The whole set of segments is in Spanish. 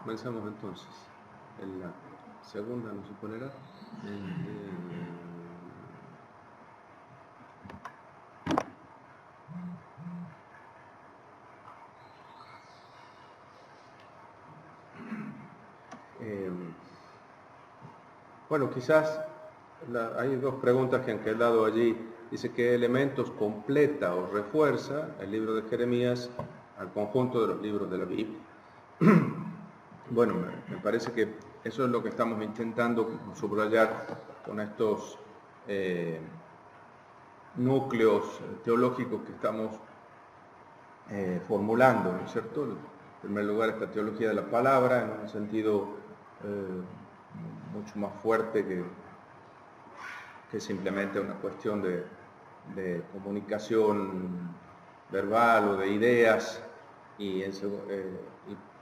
Comenzamos entonces. En la segunda nos suponerá. Bueno, quizás hay dos preguntas que han quedado allí. Dice, ¿qué elementos completa o refuerza el libro de Jeremías al conjunto de los libros de la Biblia? Bueno, me parece que eso es lo que estamos intentando subrayar con estos núcleos teológicos que estamos formulando, ¿no es cierto? En primer lugar, esta teología de la palabra, en un sentido mucho más fuerte que simplemente una cuestión de comunicación verbal o de ideas, y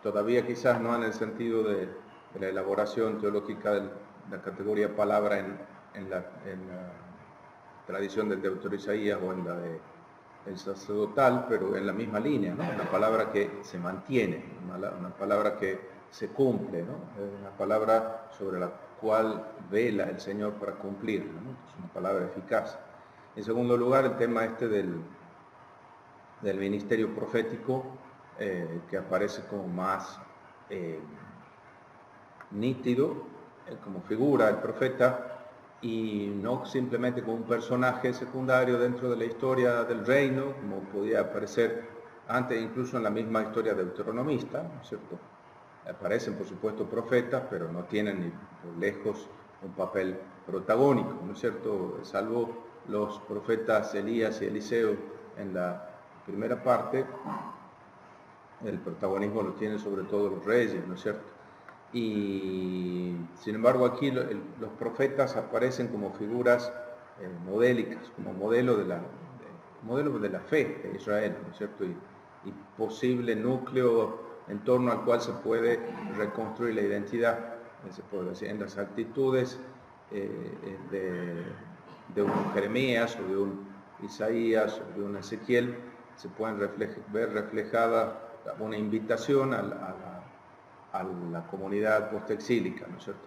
todavía quizás no en el sentido de la elaboración teológica de la categoría palabra en la tradición del Deutero Isaías o en la del sacerdotal, pero en la misma línea, ¿no? Una palabra que se mantiene, una palabra que se cumple, ¿no? Una palabra sobre la cual vela el Señor para cumplirla, ¿no? Es una palabra eficaz. En segundo lugar, el tema del ministerio profético, que aparece como más nítido, como figura el profeta, y no simplemente como un personaje secundario dentro de la historia del reino, como podía aparecer antes incluso en la misma historia deuteronomista, ¿no es cierto? Aparecen, por supuesto, profetas, pero no tienen ni por lejos un papel protagónico, ¿no es cierto? Salvo los profetas Elías y Eliseo en la primera parte, el protagonismo lo tienen sobre todo los reyes, ¿no es cierto? Y sin embargo aquí los profetas aparecen como figuras modélicas, como modelo de la fe de Israel, ¿no es cierto? Y posible núcleo en torno al cual se puede reconstruir la identidad, se puede decir, en las actitudes de un Jeremías o de un Isaías o de un Ezequiel, se pueden ver reflejada una invitación a la comunidad postexílica, ¿no es cierto?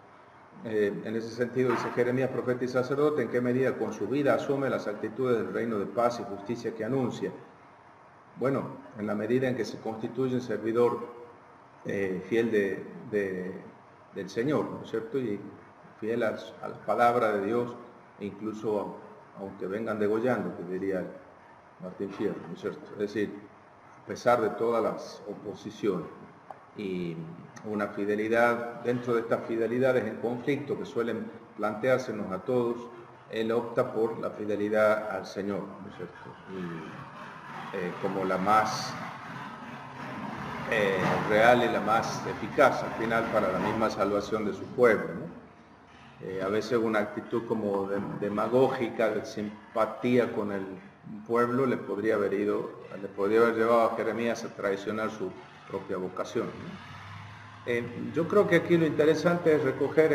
En ese sentido dice Jeremías, profeta y sacerdote, ¿en qué medida con su vida asume las actitudes del reino de paz y justicia que anuncia? Bueno, en la medida en que se constituye un servidor fiel del Señor, ¿no es cierto? Y fiel a la palabra de Dios, e incluso aunque vengan degollando, que diría Martín Fierro, ¿no es cierto? Es decir, a pesar de todas las oposiciones y una fidelidad, dentro de estas fidelidades en conflicto que suelen planteársenos a todos, él opta por la fidelidad al Señor, ¿no es cierto? Y como la más real y la más eficaz al final para la misma salvación de su pueblo, ¿no? A veces una actitud como demagógica, de simpatía con el pueblo le podría haber llevado a Jeremías a traicionar su propia vocación, ¿no? Yo creo que aquí lo interesante es recoger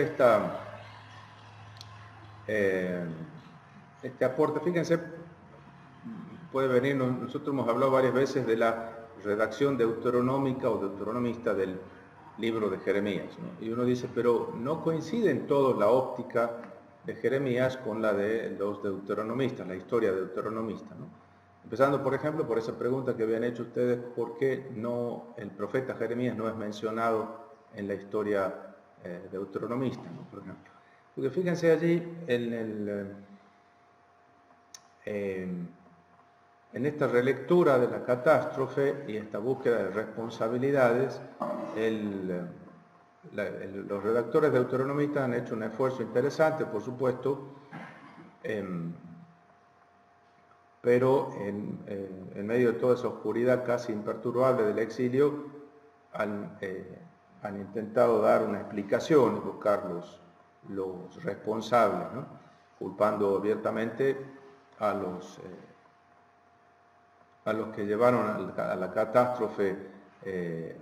este aporte. Fíjense, puede venir, nosotros hemos hablado varias veces de la redacción deuteronómica o deuteronomista del libro de Jeremías, ¿no? Y uno dice, pero no coincide en todo la óptica de Jeremías con la de los deuteronomistas, la historia deuteronomista, ¿no? Empezando, por ejemplo, por esa pregunta que habían hecho ustedes, ¿por qué el profeta Jeremías no es mencionado en la historia deuteronomista, ¿no? Por ejemplo. Porque fíjense allí en esta relectura de la catástrofe y esta búsqueda de responsabilidades, los redactores deuteronomistas han hecho un esfuerzo interesante, por supuesto, pero en medio de toda esa oscuridad casi imperturbable del exilio, han intentado dar una explicación y buscar los responsables, ¿no? Culpando abiertamente a los que llevaron a la catástrofe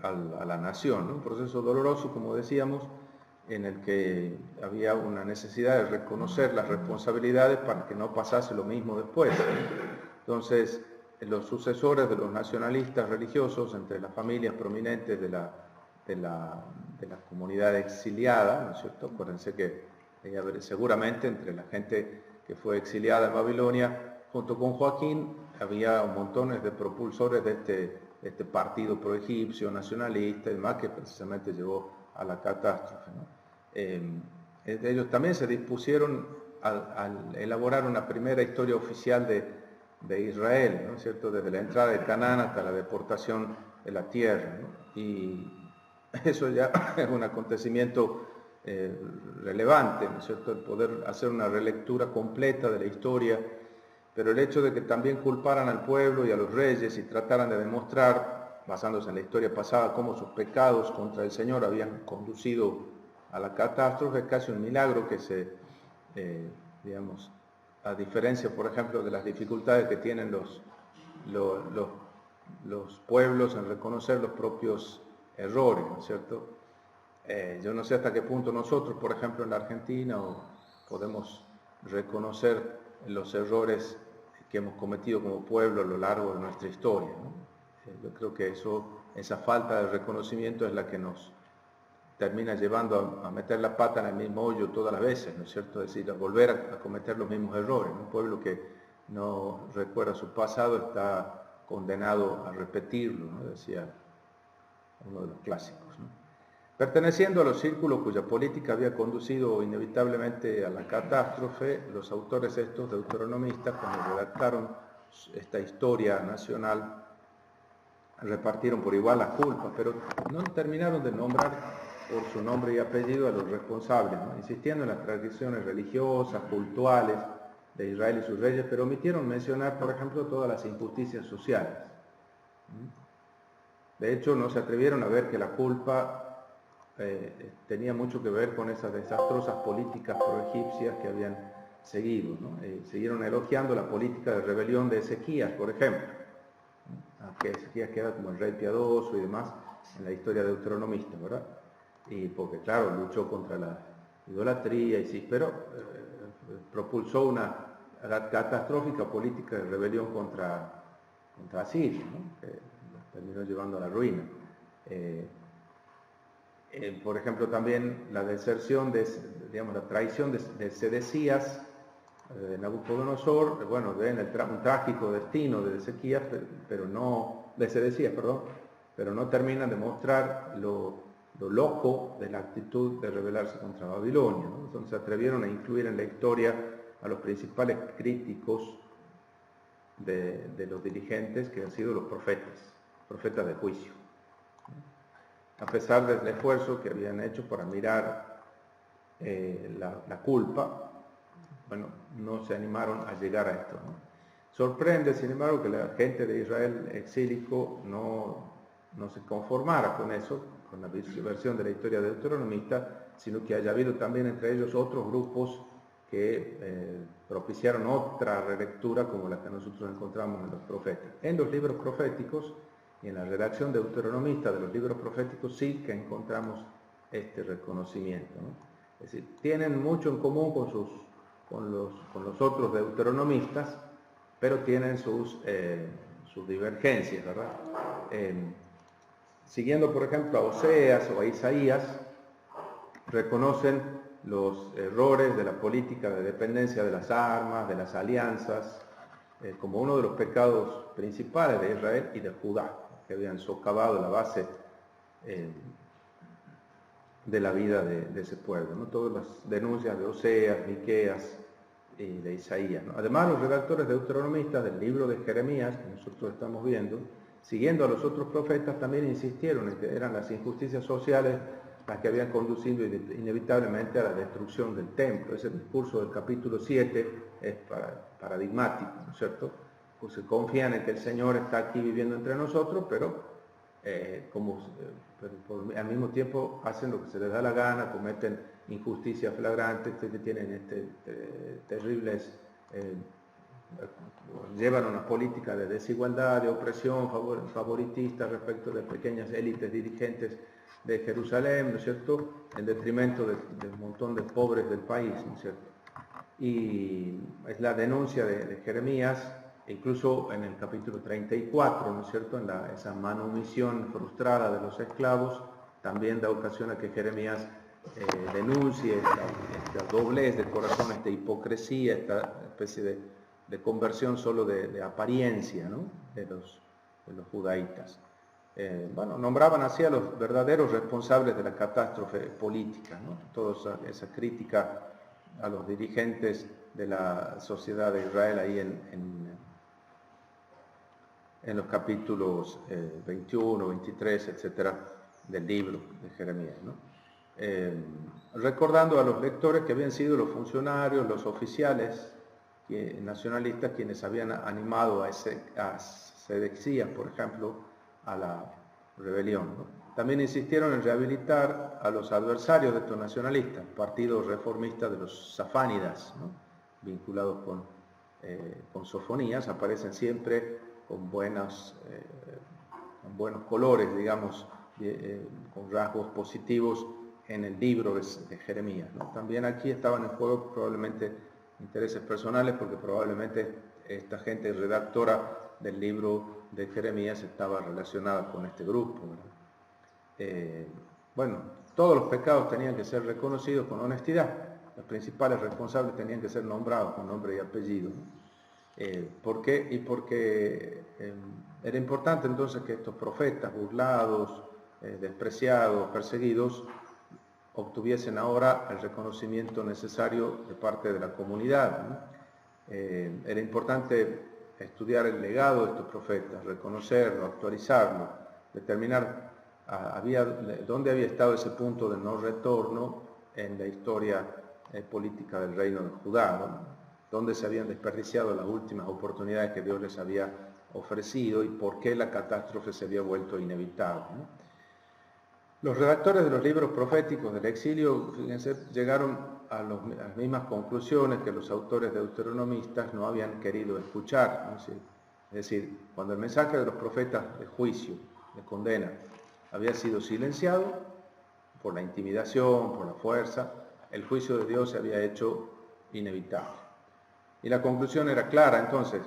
a la nación, ¿no? Un proceso doloroso, como decíamos, en el que había una necesidad de reconocer las responsabilidades para que no pasase lo mismo después, ¿no? Entonces, los sucesores de los nacionalistas religiosos, entre las familias prominentes de la la comunidad exiliada, ¿no es cierto? Acuérdense que seguramente entre la gente que fue exiliada en Babilonia, junto con Joaquín, había montones de propulsores de este partido pro-egipcio, nacionalista y demás, que precisamente llevó a la catástrofe, ¿no? Ellos también se dispusieron al elaborar una primera historia oficial de Israel, ¿no es cierto?, desde la entrada de Canaán hasta la deportación de la tierra, ¿no? Y eso ya es un acontecimiento relevante, ¿no es cierto?, el poder hacer una relectura completa de la historia, pero el hecho de que también culparan al pueblo y a los reyes y trataran de demostrar, basándose en la historia pasada, cómo sus pecados contra el Señor habían conducido a la catástrofe, es casi un milagro que digamos, a diferencia, por ejemplo, de las dificultades que tienen los pueblos en reconocer los propios errores, ¿no es cierto? Yo no sé hasta qué punto nosotros, por ejemplo, en la Argentina, podemos reconocer los errores que hemos cometido como pueblo a lo largo de nuestra historia, ¿no? Yo creo que esa falta de reconocimiento es la que nos termina llevando a meter la pata en el mismo hoyo todas las veces, ¿no es cierto? Es decir, a volver a cometer los mismos errores. Un pueblo que no recuerda su pasado está condenado a repetirlo, ¿no? Decía uno de los clásicos, ¿no? Perteneciendo a los círculos cuya política había conducido inevitablemente a la catástrofe, los autores estos deuteronomistas, cuando redactaron esta historia nacional, repartieron por igual las culpas, pero no terminaron de nombrar por su nombre y apellido a los responsables, ¿no?, insistiendo en las tradiciones religiosas, cultuales de Israel y sus reyes, pero omitieron mencionar, por ejemplo, todas las injusticias sociales. De hecho, no se atrevieron a ver que la culpa tenía mucho que ver con esas desastrosas políticas pro-egipcias que habían seguido, ¿no? Siguieron elogiando la política de rebelión de Ezequías, por ejemplo, que Ezequías queda como el rey piadoso y demás en la historia deuteronomista, ¿verdad? Y porque, claro, luchó contra la idolatría, y sí, pero propulsó una catastrófica política de rebelión contra Asiria, ¿no?, que terminó llevando a la ruina. Por ejemplo, también la deserción, digamos, la traición de Sedecías, de Nabucodonosor, bueno, ven un trágico destino de Ezequías, de Sedecías, perdón, pero no terminan de mostrar lo loco de la actitud de rebelarse contra Babilonia, ¿no? Entonces se atrevieron a incluir en la historia a los principales críticos de los dirigentes, que han sido los profetas de juicio, a pesar del esfuerzo que habían hecho para mirar la culpa. Bueno, no se animaron a llegar a esto, ¿no? Sorprende, sin embargo, que la gente de Israel exílico no se conformara con eso, con la versión de la historia deuteronomista, sino que haya habido también entre ellos otros grupos que propiciaron otra relectura como la que nosotros encontramos en los profetas. En los libros proféticos y en la redacción deuteronomista de los libros proféticos sí que encontramos este reconocimiento, ¿no? Es decir, tienen mucho en común con los otros deuteronomistas, pero tienen sus divergencias, ¿verdad? Siguiendo, por ejemplo, a Oseas o a Isaías, reconocen los errores de la política de dependencia de las armas, de las alianzas, como uno de los pecados principales de Israel y de Judá, que habían socavado la base de la vida de ese pueblo, ¿no? Todas las denuncias de Oseas, Miqueas y de Isaías, ¿no? Además, los redactores deuteronomistas del libro de Jeremías, que nosotros estamos viendo, siguiendo a los otros profetas, también insistieron en que eran las injusticias sociales las que habían conducido inevitablemente a la destrucción del templo. Ese discurso del capítulo 7 es paradigmático, ¿no es cierto? Pues se confían en que el Señor está aquí viviendo entre nosotros, pero al mismo tiempo hacen lo que se les da la gana, cometen injusticias flagrantes, que tienen terribles, llevan una política de desigualdad, de opresión, favoritista respecto de pequeñas élites dirigentes de Jerusalén, ¿no es cierto?, en detrimento de un montón de pobres del país, ¿no es cierto? Y es la denuncia de Jeremías, incluso en el capítulo 34, ¿no es cierto?, en esa manumisión frustrada de los esclavos, también da ocasión a que Jeremías denuncie esta doblez de corazón, esta hipocresía, esta especie de conversión solo de apariencia, ¿no? de los judaítas. Bueno, nombraban así a los verdaderos responsables de la catástrofe política, ¿no? Toda esa crítica a los dirigentes de la sociedad de Israel ahí en los capítulos 21, 23, etcétera, del libro de Jeremías, ¿no? Recordando a los lectores que habían sido los funcionarios, los oficiales nacionalistas quienes habían animado a Sedecías, por ejemplo, a la rebelión, ¿no? También insistieron en rehabilitar a los adversarios de estos nacionalistas, partido reformista de los safánidas, ¿no? Vinculados con Sofonías, aparecen siempre con buenos colores, digamos, con rasgos positivos en el libro de Jeremías, ¿no? También aquí estaban en juego probablemente intereses personales, porque probablemente esta gente redactora del libro de Jeremías estaba relacionada con este grupo, ¿verdad? Bueno, todos los pecados tenían que ser reconocidos con honestidad. Los principales responsables tenían que ser nombrados con nombre y apellido, ¿no? ¿Por qué? Y porque era importante entonces que estos profetas burlados, despreciados, perseguidos, obtuviesen ahora el reconocimiento necesario de parte de la comunidad, ¿no? Era importante estudiar el legado de estos profetas, reconocerlo, actualizarlo, determinar dónde había estado ese punto de no retorno en la historia política del reino de Judá, ¿no? Dónde se habían desperdiciado las últimas oportunidades que Dios les había ofrecido y por qué la catástrofe se había vuelto inevitable, ¿no? Los redactores de los libros proféticos del exilio, fíjense, llegaron a las mismas conclusiones que los autores deuteronomistas no habían querido escuchar, ¿no? Es decir, cuando el mensaje de los profetas de juicio, de condena, había sido silenciado por la intimidación, por la fuerza, el juicio de Dios se había hecho inevitable. Y la conclusión era clara, entonces,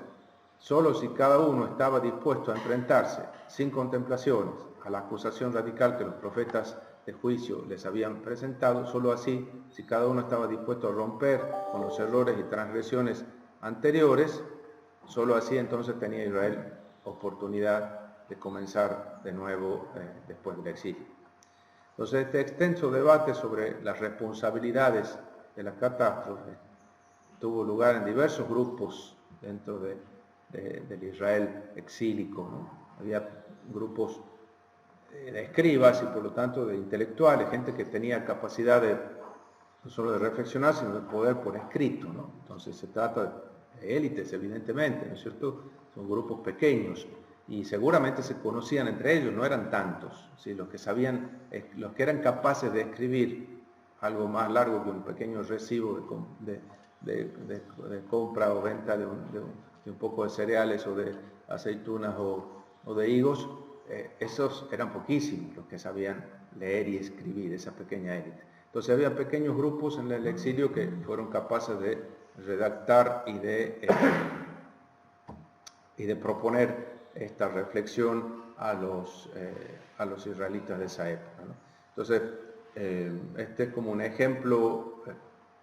solo si cada uno estaba dispuesto a enfrentarse sin contemplaciones a la acusación radical que los profetas de juicio les habían presentado, solo así, si cada uno estaba dispuesto a romper con los errores y transgresiones anteriores, solo así entonces tenía Israel oportunidad de comenzar de nuevo después del exilio. Entonces, este extenso debate sobre las responsabilidades de la catástrofe tuvo lugar en diversos grupos dentro del Israel exílico, ¿no? Había grupos de escribas y por lo tanto de intelectuales, gente que tenía capacidad no solo de reflexionar, sino de poder por escrito, ¿no? Entonces se trata de élites, evidentemente, ¿no es cierto? Son grupos pequeños y seguramente se conocían entre ellos, no eran tantos, ¿sí? Los que eran capaces de escribir algo más largo que un pequeño recibo de compra o venta de un poco de cereales o de aceitunas o de higos, esos eran poquísimos los que sabían leer y escribir, esa pequeña élite. Entonces había pequeños grupos en el exilio que fueron capaces de redactar y de proponer esta reflexión a los israelitas de esa época, ¿no? Entonces, este es como un ejemplo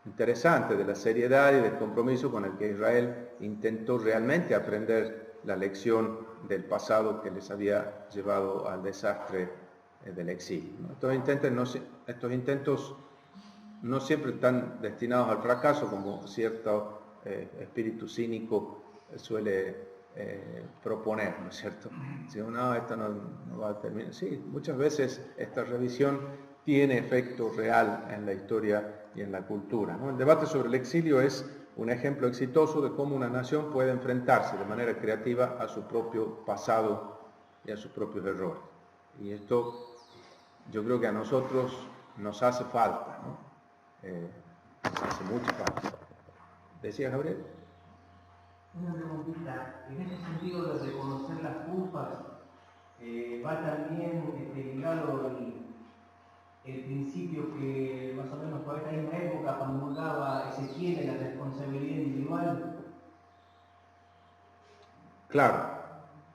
interesante de la seriedad y del compromiso con el que Israel intentó realmente aprender la lección del pasado que les había llevado al desastre del exilio, ¿no? Estos intentos no siempre están destinados al fracaso, como cierto espíritu cínico suele proponer, ¿no es cierto? Si no, esto no va a terminar. Sí, muchas veces esta revisión tiene efecto real en la historia y en la cultura, ¿no? El debate sobre el exilio es un ejemplo exitoso de cómo una nación puede enfrentarse de manera creativa a su propio pasado y a sus propios errores. Y esto yo creo que a nosotros nos hace falta, ¿no? Nos hace mucha falta. ¿Decía Gabriel? Una preguntita, en ese sentido de reconocer las culpas, va también ligado el principio que más o menos por esta misma época promulgaba Ezequiel de la responsabilidad individual. Claro,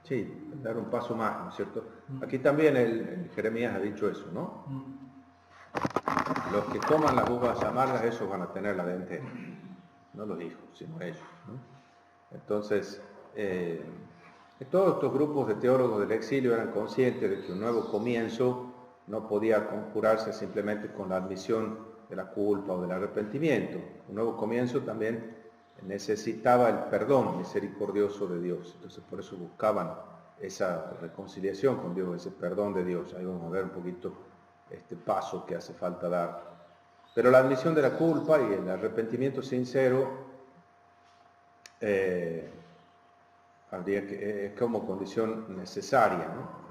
Sí, dar un paso más, ¿no es cierto? Aquí también el Jeremías ha dicho eso, ¿no? Los que coman las uvas amargas, esos van a tener la dentera. No los hijos, sino ellos, ¿no? Entonces, todos estos grupos de teólogos del exilio eran conscientes de que un nuevo comienzo no podía conjurarse simplemente con la admisión de la culpa o del arrepentimiento. Un nuevo comienzo también necesitaba el perdón misericordioso de Dios. Entonces, por eso buscaban esa reconciliación con Dios, ese perdón de Dios. Ahí vamos a ver un poquito este paso que hace falta dar. Pero la admisión de la culpa y el arrepentimiento sincero habría que, es como condición necesaria, ¿no?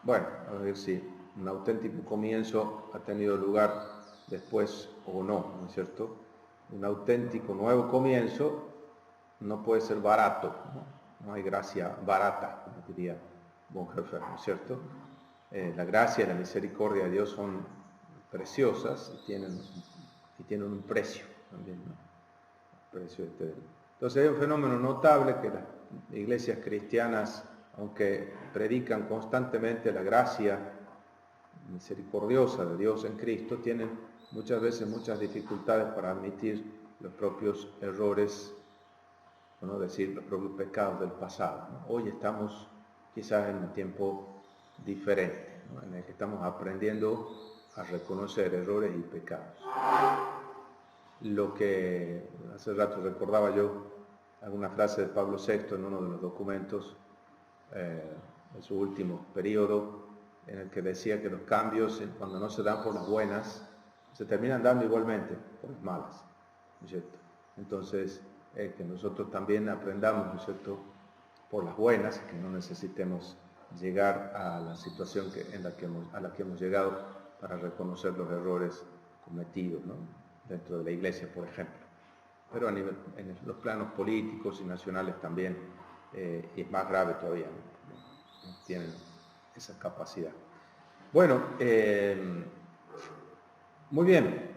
Bueno, a ver si un auténtico comienzo ha tenido lugar después o no, ¿no es cierto? Un auténtico nuevo comienzo no puede ser barato, ¿no? No hay gracia barata, como diría Bonhoeffer, ¿no es cierto? La gracia y la misericordia de Dios son preciosas y tienen un precio también, ¿no? Precio Entonces hay un fenómeno notable que las iglesias cristianas, aunque predican constantemente la gracia misericordiosa de Dios en Cristo, tienen muchas veces muchas dificultades para admitir los propios errores, por no decir los propios pecados del pasado, ¿no? Hoy estamos quizás en un tiempo diferente, ¿no? En el que estamos aprendiendo a reconocer errores y pecados. Lo que hace rato recordaba yo, alguna frase de Pablo VI en uno de los documentos de su último periodo, en el que decía que los cambios, cuando no se dan por las buenas, se terminan dando igualmente por las malas, ¿no es cierto? Entonces, que nosotros también aprendamos, ¿no es cierto?, por las buenas, que no necesitemos llegar a la situación a la que hemos llegado para reconocer los errores cometidos, ¿no?, dentro de la iglesia, por ejemplo. Pero en los planos políticos y nacionales también es más grave todavía, ¿no? Tienen esa capacidad. Bueno, muy bien.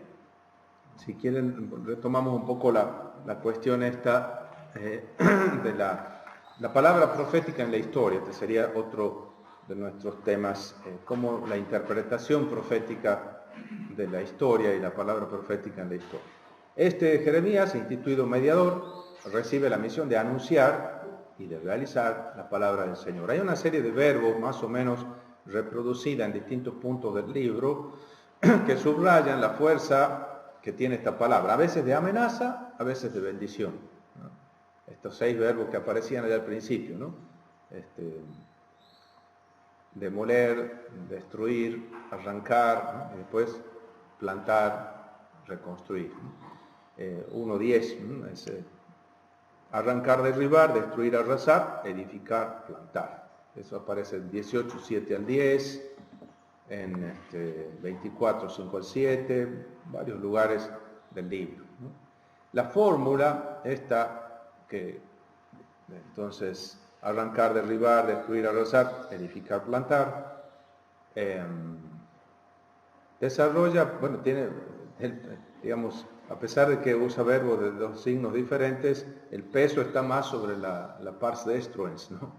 Si quieren, retomamos un poco la cuestión esta de la palabra profética en la historia. Este sería otro de nuestros temas, como la interpretación profética de la historia y la palabra profética en la historia. Jeremías, instituido mediador, recibe la misión de anunciar y de realizar la palabra del Señor. Hay una serie de verbos más o menos reproducida en distintos puntos del libro que subrayan la fuerza que tiene esta palabra, a veces de amenaza, a veces de bendición, ¿no? Estos 6 verbos que aparecían allá al principio, ¿no? Demoler, destruir, arrancar, ¿no? Y después plantar, reconstruir, ¿no? 1:10, ¿no? Es arrancar, derribar, destruir, arrasar, edificar, plantar. Eso aparece en 18, 7 al 10, en 24, 5 al 7, varios lugares del libro, ¿no? La fórmula esta que entonces arrancar, derribar, destruir, arrasar, edificar, plantar, desarrolla, bueno, tiene, digamos, a pesar de que usa verbos de 2 signos diferentes, el peso está más sobre la pars destruens, ¿no?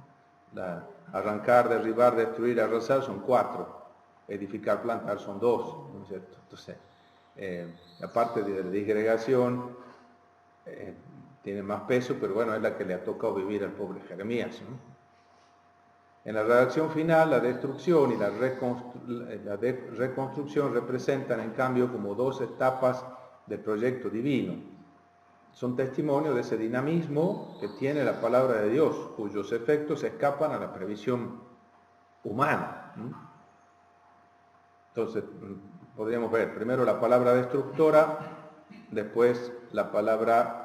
Arrancar, derribar, destruir, arrasar son 4, edificar, plantar son 2, ¿no es cierto? Entonces, la parte de la disgregación tiene más peso, pero bueno, es la que le ha tocado vivir al pobre Jeremías, ¿no? En la redacción final, la destrucción y la reconstrucción representan, en cambio, como 2 etapas del proyecto divino. Son testimonio de ese dinamismo que tiene la palabra de Dios, cuyos efectos escapan a la previsión humana, ¿no? Entonces, podríamos ver primero la palabra destructora, después la palabra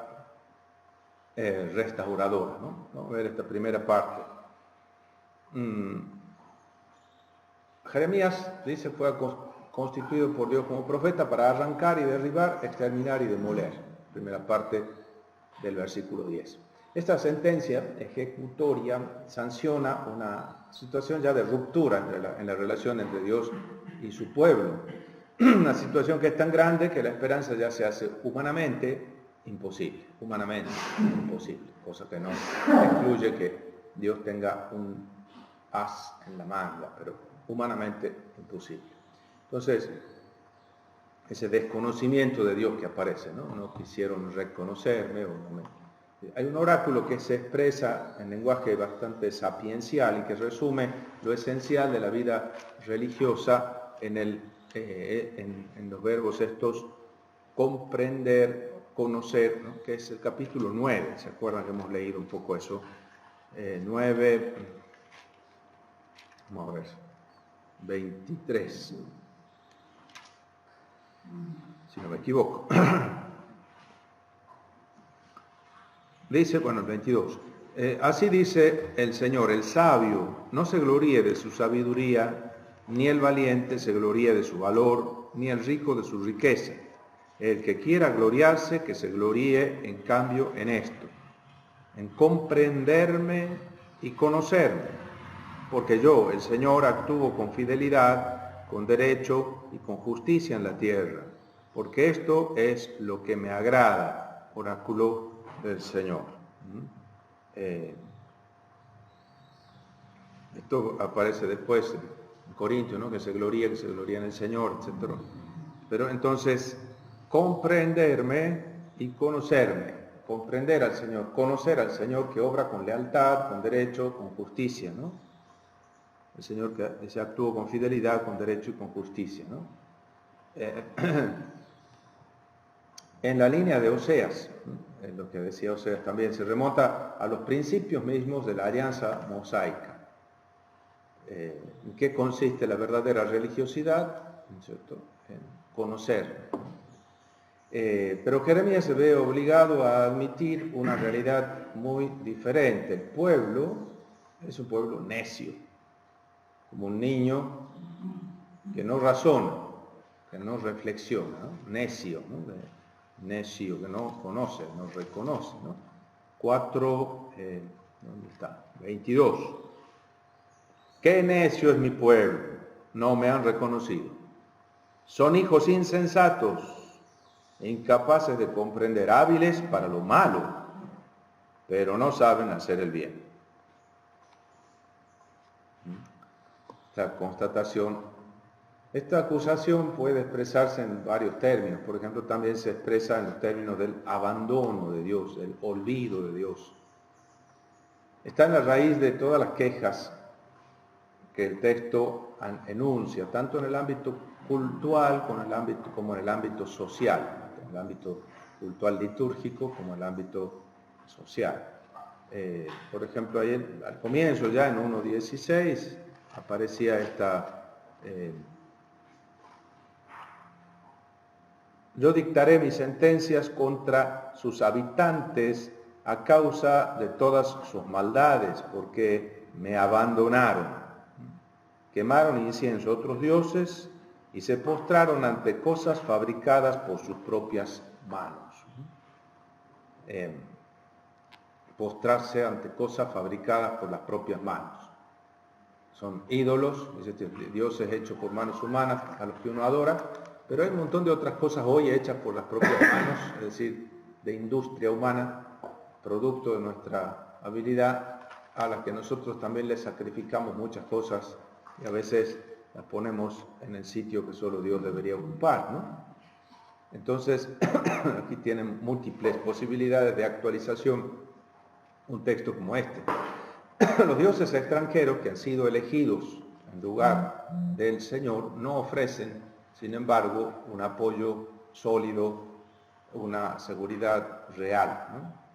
restauradora, ¿no? Vamos a ver esta primera parte. Jeremías, dice, fue constituido por Dios como profeta para arrancar y derribar, exterminar y demoler. Primera parte del versículo 10. Esta sentencia ejecutoria sanciona una situación ya de ruptura en la relación entre Dios y su pueblo. Una situación que es tan grande que la esperanza ya se hace humanamente imposible, cosa que no excluye que Dios tenga un as en la manga, pero humanamente imposible. Entonces, ese desconocimiento de Dios que aparece, ¿no? No quisieron reconocerme. Hay un oráculo que se expresa en lenguaje bastante sapiencial y que resume lo esencial de la vida religiosa en los verbos estos: comprender, conocer, ¿no? Que es el capítulo 9. ¿Se acuerdan que hemos leído un poco eso? 9, vamos a ver, 23, si no me equivoco. Dice, bueno, el 22. Así dice el Señor: el sabio no se gloríe de su sabiduría, ni el valiente se gloríe de su valor, ni el rico de su riqueza. El que quiera gloriarse, que se gloríe en cambio en esto, en comprenderme y conocerme, porque yo, el Señor, actúo con fidelidad, con derecho y con justicia en la tierra, porque esto es lo que me agrada. Oráculo del Señor. Esto aparece después en Corintios, ¿no? Que se gloría en el Señor, etc. Pero entonces, comprenderme y conocerme, comprender al Señor, conocer al Señor que obra con lealtad, con derecho, con justicia, ¿no? El Señor que se actúa con fidelidad, con derecho y con justicia, ¿no? En la línea de Oseas, en lo que decía Oseas también, se remonta a los principios mismos de la alianza mosaica. ¿En qué consiste la verdadera religiosidad? ¿Cierto? En conocer. Pero Jeremías se ve obligado a admitir una realidad muy diferente. El pueblo es un pueblo necio, como un niño que no razona, que no reflexiona, ¿no? Necio, ¿no? Necio, que no conoce, no reconoce, ¿no? 4, ¿dónde está? 22. Qué necio es mi pueblo, no me han reconocido. Son hijos insensatos, incapaces de comprender, hábiles para lo malo, pero no saben hacer el bien. Esta constatación, esta acusación puede expresarse en varios términos. Por ejemplo, también se expresa en los términos del abandono de Dios, del olvido de Dios. Está en la raíz de todas las quejas que el texto enuncia, tanto en el ámbito cultural como en el ámbito social, en el ámbito cultural litúrgico como en el ámbito social. Por ejemplo, ahí al comienzo, ya en 1.16, aparecía esta... yo dictaré mis sentencias contra sus habitantes a causa de todas sus maldades, porque me abandonaron. Quemaron incienso a otros dioses y se postraron ante cosas fabricadas por sus propias manos. Postrarse ante cosas fabricadas por las propias manos. Son ídolos, dioses hechos por manos humanas a los que uno adora, pero hay un montón de otras cosas hoy hechas por las propias manos, es decir, de industria humana, producto de nuestra habilidad, a las que nosotros también le sacrificamos muchas cosas y a veces las ponemos en el sitio que solo Dios debería ocupar, ¿no? Entonces, aquí tienen múltiples posibilidades de actualización un texto como este. Los dioses extranjeros que han sido elegidos en lugar del Señor no ofrecen, sin embargo, un apoyo sólido, una seguridad real, ¿no?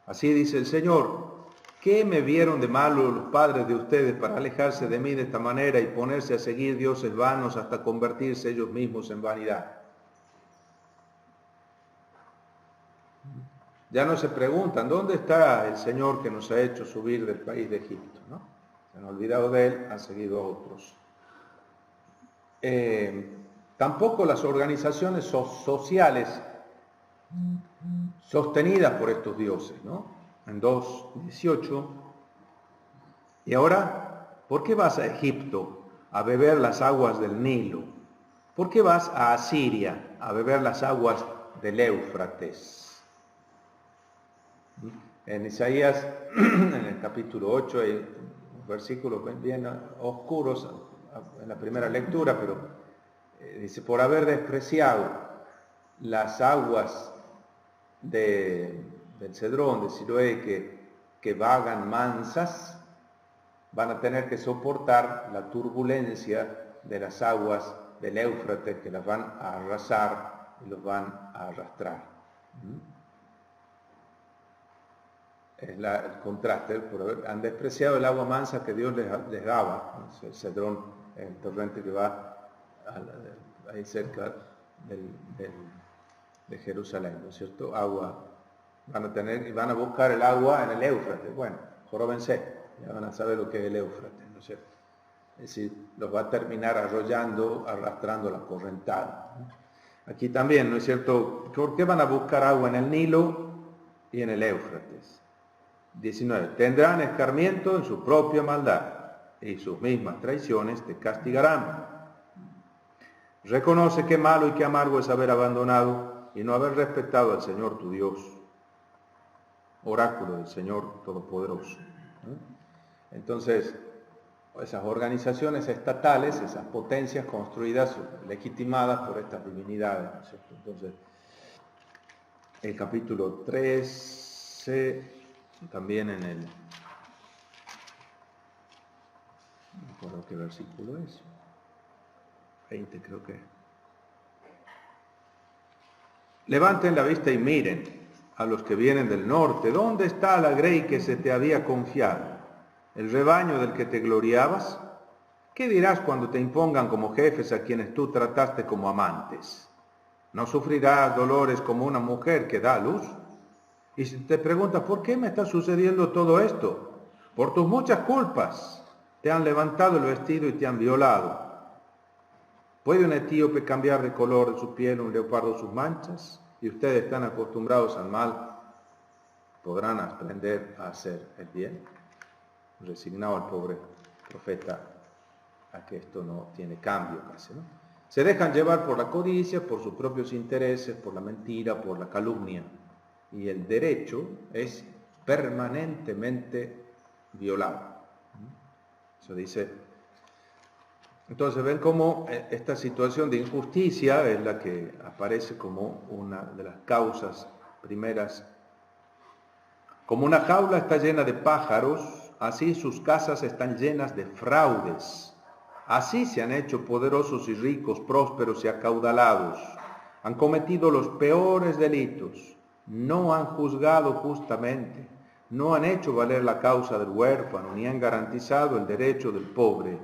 Así dice el Señor: ¿qué me vieron de malo los padres de ustedes para alejarse de mí de esta manera y ponerse a seguir dioses vanos hasta convertirse ellos mismos en vanidad? Ya no se preguntan, ¿dónde está el Señor que nos ha hecho subir del país de Egipto? ¿No? Se han olvidado de Él, han seguido a otros. Tampoco las organizaciones sociales sostenidas por estos dioses, ¿no? En 2.18. Y ahora, ¿por qué vas a Egipto a beber las aguas del Nilo? ¿Por qué vas a Asiria a beber las aguas del Éufrates? En Isaías, en el capítulo 8, hay versículos bien oscuros en la primera lectura, pero dice, por haber despreciado las aguas del Cedrón, de Siloé, que vagan mansas, van a tener que soportar la turbulencia de las aguas del Éufrates, que las van a arrasar y los van a arrastrar. Es el contraste, han despreciado el agua mansa que Dios les daba, el Cedrón, el torrente que va ahí cerca de Jerusalén, ¿no es cierto? Agua, van a buscar el agua en el Éufrates. Bueno, joróbense, ya van a saber lo que es el Éufrates, ¿no es cierto? Es decir, los va a terminar arrollando, arrastrando la correntada, ¿no? Aquí también, ¿no es cierto? ¿Por qué van a buscar agua en el Nilo y en el Éufrates? 19. Tendrán escarmiento en su propia maldad, y sus mismas traiciones te castigarán. Reconoce qué malo y qué amargo es haber abandonado y no haber respetado al Señor tu Dios, oráculo del Señor Todopoderoso. Entonces, esas organizaciones estatales, esas potencias construidas, legitimadas por estas divinidades, ¿no es cierto? Entonces, el capítulo 13, también en el, no me acuerdo qué versículo es, 20 creo que. Levanten la vista y miren a los que vienen del norte. ¿Dónde está la grey que se te había confiado? ¿El rebaño del que te gloriabas? ¿Qué dirás cuando te impongan como jefes a quienes tú trataste como amantes? ¿No sufrirás dolores como una mujer que da a luz? Y si te preguntas, ¿por qué me está sucediendo todo esto? Por tus muchas culpas. Te han levantado el vestido y te han violado. ¿Puede un etíope cambiar de color de su piel, un leopardo sus manchas? Y ustedes están acostumbrados al mal, ¿podrán aprender a hacer el bien? Resignado el pobre profeta a que esto no tiene cambio casi, ¿no? Se dejan llevar por la codicia, por sus propios intereses, por la mentira, por la calumnia. Y el derecho es permanentemente violado. Eso dice. Entonces ven cómo esta situación de injusticia es la que aparece como una de las causas primeras. Como una jaula está llena de pájaros, así sus casas están llenas de fraudes. Así se han hecho poderosos y ricos, prósperos y acaudalados. Han cometido los peores delitos. No han juzgado justamente. No han hecho valer la causa del huérfano, ni han garantizado el derecho del pobre.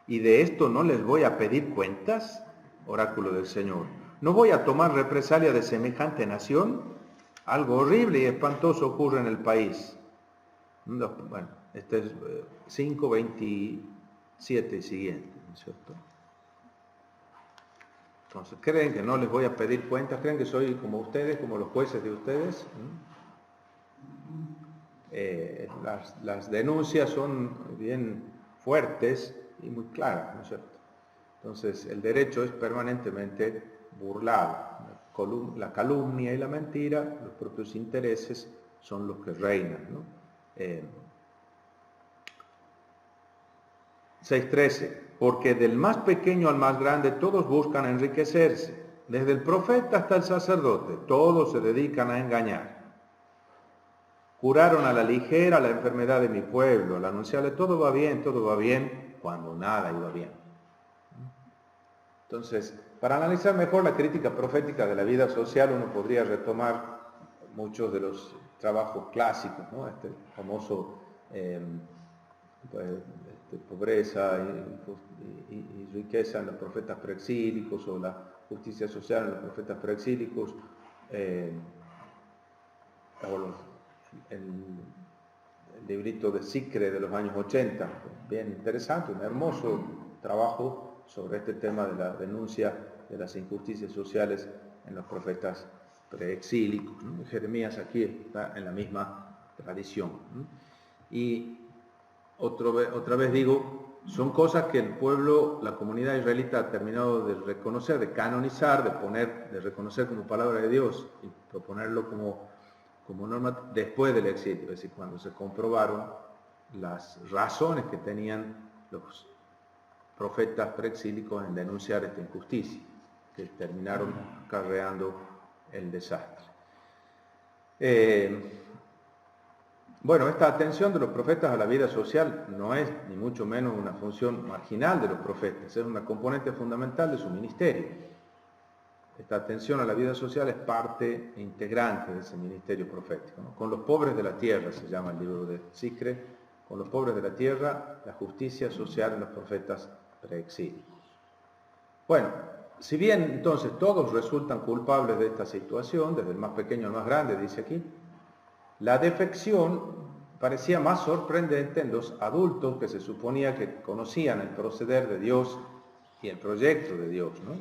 ¿Y de esto no les voy a pedir cuentas? Oráculo del Señor. ¿No voy a tomar represalia de semejante nación? Algo horrible y espantoso ocurre en el país. Bueno, este es 5:27 y siguiente, ¿no es cierto? Entonces, ¿creen que no les voy a pedir cuentas? ¿Creen que soy como ustedes, como los jueces de ustedes? Las denuncias son bien fuertes y muy claras, ¿no es cierto? Entonces, el derecho es permanentemente burlado. La calumnia y la mentira, los propios intereses, son los que reinan, ¿no? 6:13. Porque del más pequeño al más grande todos buscan enriquecerse. Desde el profeta hasta el sacerdote, todos se dedican a engañar. Curaron a la ligera la enfermedad de mi pueblo, al anunciarle todo va bien, cuando nada iba bien. Entonces, para analizar mejor la crítica profética de la vida social, uno podría retomar muchos de los trabajos clásicos, ¿no? Este famoso pobreza y riqueza en los profetas preexílicos, o la justicia social en los profetas preexílicos, el librito de Sicre de los años 80, bien interesante, un hermoso trabajo sobre este tema de la denuncia de las injusticias sociales en los profetas preexílicos, ¿no? Jeremías aquí está en la misma tradición, ¿no? Y otra vez digo, son cosas que el pueblo, la comunidad israelita ha terminado de reconocer, de canonizar, de reconocer como palabra de Dios y proponerlo como como norma después del exilio, es decir, cuando se comprobaron las razones que tenían los profetas preexílicos en denunciar esta injusticia, que terminaron acarreando el desastre. Bueno, esta atención de los profetas a la vida social no es ni mucho menos una función marginal de los profetas, es una componente fundamental de su ministerio. Esta atención a la vida social es parte integrante de ese ministerio profético, ¿no? Con los pobres de la tierra, se llama el libro de Sicre, con los pobres de la tierra, la justicia social en los profetas preexílicos. Bueno, si bien entonces todos resultan culpables de esta situación, desde el más pequeño al más grande, dice aquí, la defección parecía más sorprendente en los adultos que se suponía que conocían el proceder de Dios y el proyecto de Dios, ¿no?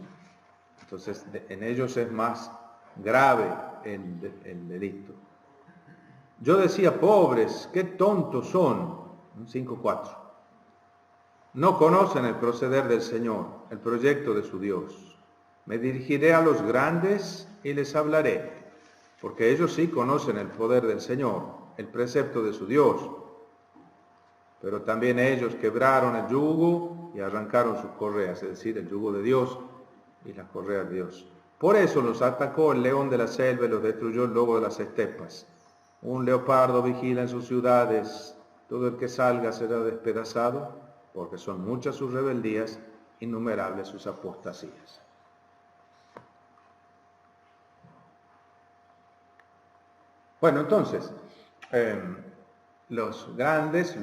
Entonces, en ellos es más grave el delito. Yo decía, pobres, qué tontos son, 5:4. No conocen el proceder del Señor, el proyecto de su Dios. Me dirigiré a los grandes y les hablaré, porque ellos sí conocen el poder del Señor, el precepto de su Dios. Pero también ellos quebraron el yugo y arrancaron sus correas, es decir, el yugo de Dios y las correas de Dios. Por eso los atacó el león de la selva y los destruyó el lobo de las estepas. Un leopardo vigila en sus ciudades, todo el que salga será despedazado, porque son muchas sus rebeldías, innumerables sus apostasías. Bueno, entonces, los grandes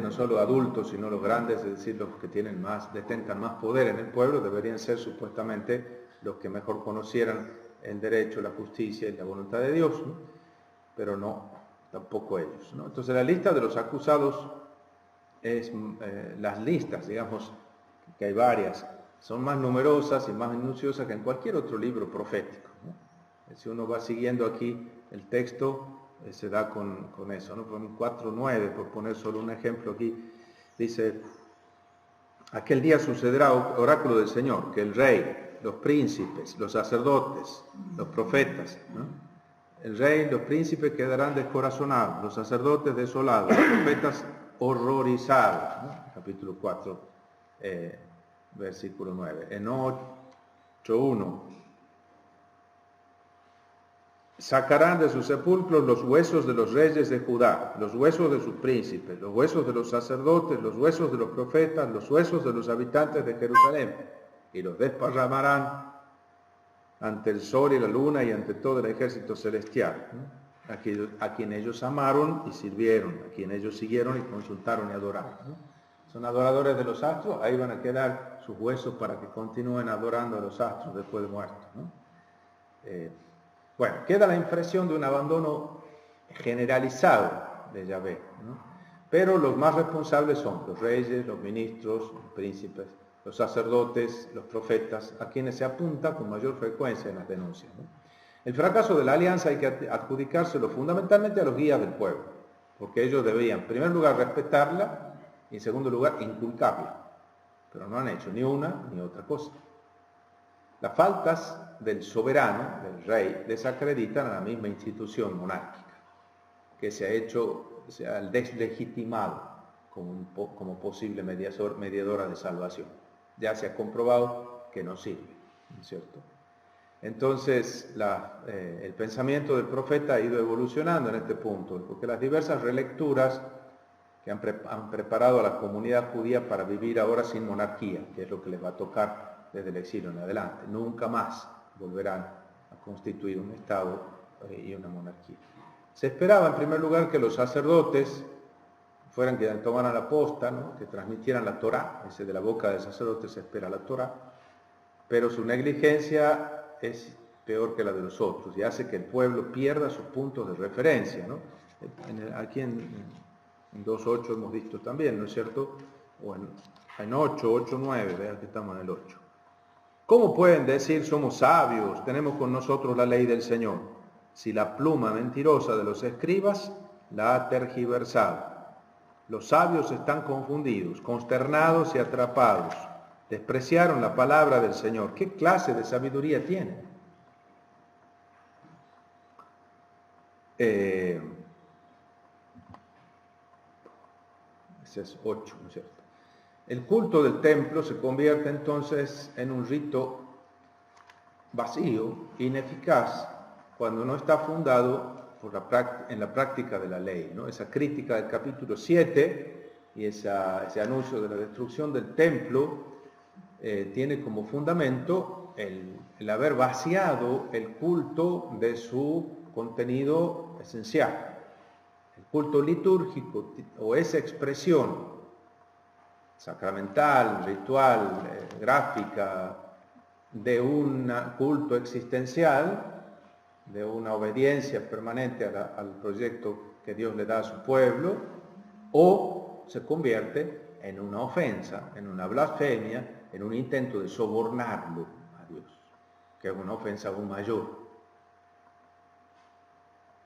no solo adultos, sino los grandes, es decir, los que detentan más poder en el pueblo, deberían ser supuestamente los que mejor conocieran el derecho, la justicia y la voluntad de Dios, ¿no? Pero no, tampoco ellos, ¿no? Entonces la lista de los acusados las listas, digamos, que hay varias, son más numerosas y más minuciosas que en cualquier otro libro profético, ¿no? Si uno va siguiendo aquí el texto, se da con eso, ¿no? Por 4:9, por poner solo un ejemplo aquí, dice, aquel día sucederá, oráculo del Señor, que el rey, los príncipes, los sacerdotes, los profetas, ¿no? El rey y los príncipes quedarán descorazonados, los sacerdotes desolados, los profetas horrorizados, ¿no? Capítulo 4, versículo 9. En 8:1, sacarán de sus sepulcros los huesos de los reyes de Judá, los huesos de sus príncipes, los huesos de los sacerdotes, los huesos de los profetas, los huesos de los habitantes de Jerusalén, y los desparramarán ante el sol y la luna y ante todo el ejército celestial, ¿no? A quien ellos amaron y sirvieron, a quien ellos siguieron y consultaron y adoraron, ¿no? Son adoradores de los astros, ahí van a quedar sus huesos para que continúen adorando a los astros después de muertos, ¿no? Bueno, queda la impresión de un abandono generalizado de Yahvé, ¿no? Pero los más responsables son los reyes, los ministros, los príncipes, los sacerdotes, los profetas, a quienes se apunta con mayor frecuencia en las denuncias, ¿no? El fracaso de la alianza hay que adjudicárselo fundamentalmente a los guías del pueblo, porque ellos debían, en primer lugar, respetarla y, en segundo lugar, inculcarla, pero no han hecho ni una ni otra cosa. Las faltas del soberano, del rey, desacreditan a la misma institución monárquica, que se ha deslegitimado como posible mediadora de salvación. Ya se ha comprobado que no sirve, ¿no es cierto? Entonces, el pensamiento del profeta ha ido evolucionando en este punto, porque las diversas relecturas que han preparado a la comunidad judía para vivir ahora sin monarquía, que es lo que les va a tocar desde el exilio en adelante. Nunca más volverán a constituir un Estado y una monarquía. Se esperaba, en primer lugar, que los sacerdotes fueran quienes tomaran la posta, ¿no? Que transmitieran la Torá. Ese de la boca del sacerdote se espera la Torá, pero su negligencia es peor que la de los otros y hace que el pueblo pierda sus puntos de referencia, ¿no? Aquí en 2:8 hemos visto también, ¿no es cierto? O en 8:9, vean que estamos en el 8. ¿Cómo pueden decir somos sabios, tenemos con nosotros la ley del Señor, si la pluma mentirosa de los escribas la ha tergiversado? Los sabios están confundidos, consternados y atrapados. Despreciaron la palabra del Señor. ¿Qué clase de sabiduría tienen? ese es 8, ¿no es cierto? El culto del templo se convierte entonces en un rito vacío, ineficaz, cuando no está fundado en la práctica de la ley, ¿no? Esa crítica del capítulo 7 y ese anuncio de la destrucción del templo tiene como fundamento el haber vaciado el culto de su contenido esencial. El culto litúrgico o esa expresión sacramental, ritual, gráfica, de un culto existencial, de una obediencia permanente al proyecto que Dios le da a su pueblo, o se convierte en una ofensa, en una blasfemia, en un intento de sobornarlo a Dios, que es una ofensa aún mayor.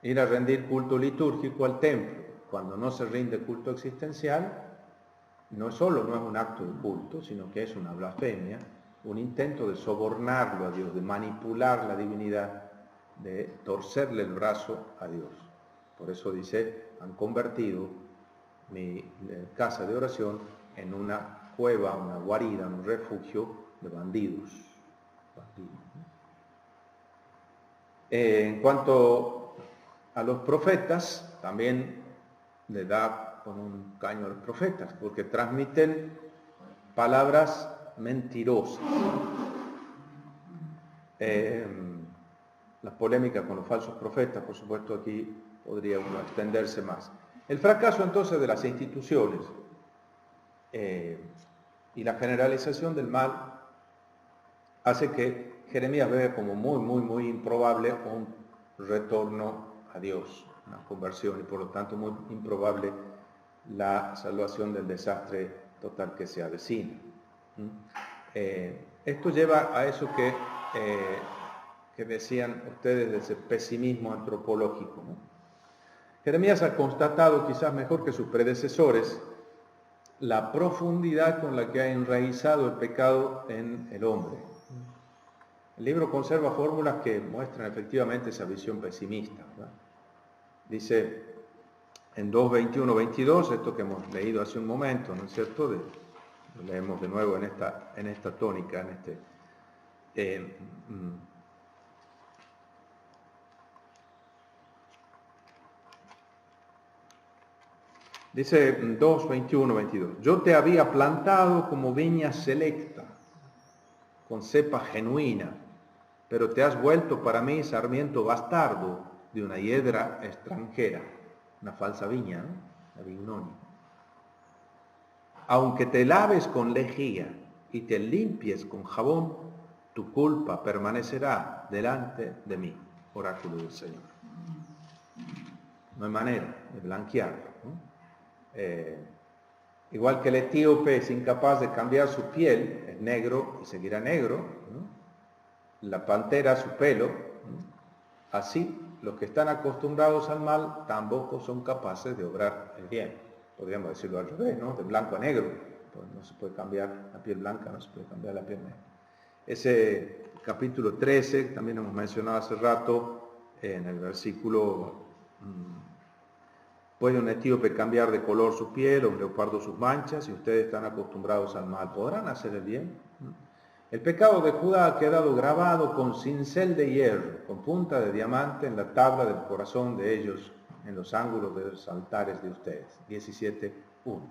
Ir a rendir culto litúrgico al templo, cuando no se rinde culto existencial, no solo no es un acto de culto, sino que es una blasfemia, un intento de sobornarlo a Dios, de manipular la divinidad, de torcerle el brazo a Dios. Por eso dice, han convertido mi casa de oración en una cueva, una guarida, un refugio de bandidos. En cuanto a los profetas, también le da con un caño a los profetas, porque transmiten palabras mentirosas. La polémica con los falsos profetas, por supuesto, aquí podría uno extenderse más. El fracaso entonces de las instituciones y la generalización del mal hace que Jeremías vea como muy improbable un retorno a Dios, una conversión, y por lo tanto muy improbable la salvación del desastre total que se avecina. Esto lleva a eso que decían ustedes de ese pesimismo antropológico, ¿no? Jeremías ha constatado, quizás mejor que sus predecesores, la profundidad con la que ha enraizado el pecado en el hombre. El libro conserva fórmulas que muestran efectivamente esa visión pesimista, ¿verdad? Dice en 2:21-22, esto que hemos leído hace un momento, ¿no es cierto? Lo leemos de nuevo en esta tónica, dice 2:21-22, yo te había plantado como viña selecta, con cepa genuina, pero te has vuelto para mí sarmiento bastardo de una hiedra extranjera, una falsa viña, ¿no? La vignonia. Aunque te laves con lejía y te limpies con jabón, tu culpa permanecerá delante de mí, oráculo del Señor. No hay manera de blanquearlo, ¿no? Igual que el etíope es incapaz de cambiar su piel, es negro y seguirá negro, ¿no? La pantera su pelo, ¿no? Así los que están acostumbrados al mal tampoco son capaces de obrar el bien. Podríamos decirlo al revés, ¿no? De blanco a negro. Pues no se puede cambiar la piel blanca, no se puede cambiar la piel negra. Ese capítulo 13, también hemos mencionado hace rato, en el versículo, ¿puede un etíope cambiar de color su piel o un leopardo sus manchas? Si ustedes están acostumbrados al mal, ¿podrán hacer el bien? El pecado de Judá ha quedado grabado con cincel de hierro, con punta de diamante en la tabla del corazón de ellos, en los ángulos de los altares de ustedes. 17:1.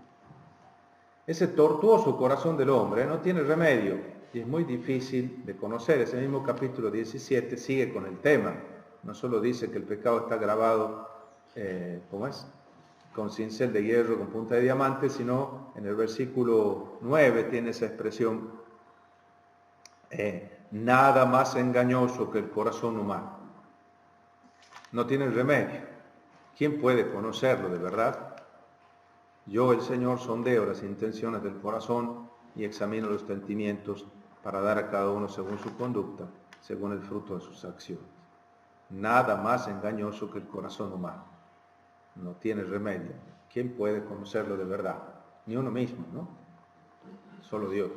Ese tortuoso corazón del hombre no tiene remedio y es muy difícil de conocer. Ese mismo capítulo 17 sigue con el tema. No solo dice que el pecado está grabado, con cincel de hierro, con punta de diamante, sino en el versículo 9 tiene esa expresión, nada más engañoso que el corazón humano. No tiene remedio. ¿Quién puede conocerlo de verdad? Yo, el Señor, sondeo las intenciones del corazón y examino los sentimientos para dar a cada uno según su conducta, según el fruto de sus acciones. Nada más engañoso que el corazón humano. No tiene remedio. ¿Quién puede conocerlo de verdad? Ni uno mismo, ¿no? Solo Dios.